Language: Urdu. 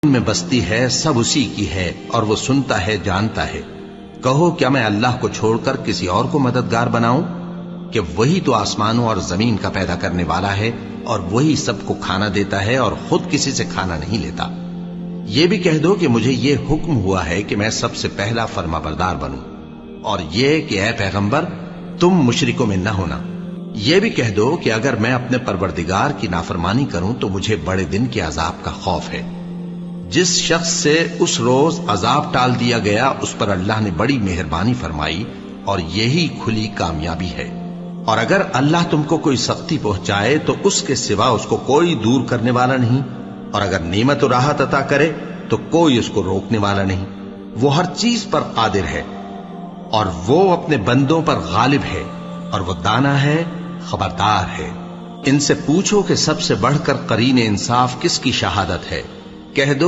میں بستی ہے سب اسی کی ہے اور وہ سنتا ہے جانتا ہے۔ کہو کیا میں اللہ کو چھوڑ کر کسی اور کو مددگار بناؤں کہ وہی تو آسمانوں اور زمین کا پیدا کرنے والا ہے اور وہی سب کو کھانا دیتا ہے اور خود کسی سے کھانا نہیں لیتا۔ یہ بھی کہہ دو کہ مجھے یہ حکم ہوا ہے کہ میں سب سے پہلا فرما بردار بنوں، اور یہ کہ اے پیغمبر تم مشرکوں میں نہ ہونا۔ یہ بھی کہہ دو کہ اگر میں اپنے پروردگار کی نافرمانی کروں تو مجھے بڑے دن کے عذاب کا خوف ہے۔ جس شخص سے اس روز عذاب ٹال دیا گیا اس پر اللہ نے بڑی مہربانی فرمائی اور یہی کھلی کامیابی ہے۔ اور اگر اللہ تم کو کوئی سختی پہنچائے تو اس کے سوا اس کو کوئی دور کرنے والا نہیں، اور اگر نعمت و راحت عطا کرے تو کوئی اس کو روکنے والا نہیں۔ وہ ہر چیز پر قادر ہے اور وہ اپنے بندوں پر غالب ہے، اور وہ دانا ہے خبردار ہے۔ ان سے پوچھو کہ سب سے بڑھ کر قرین انصاف کس کی شہادت ہے؟ کہہ دو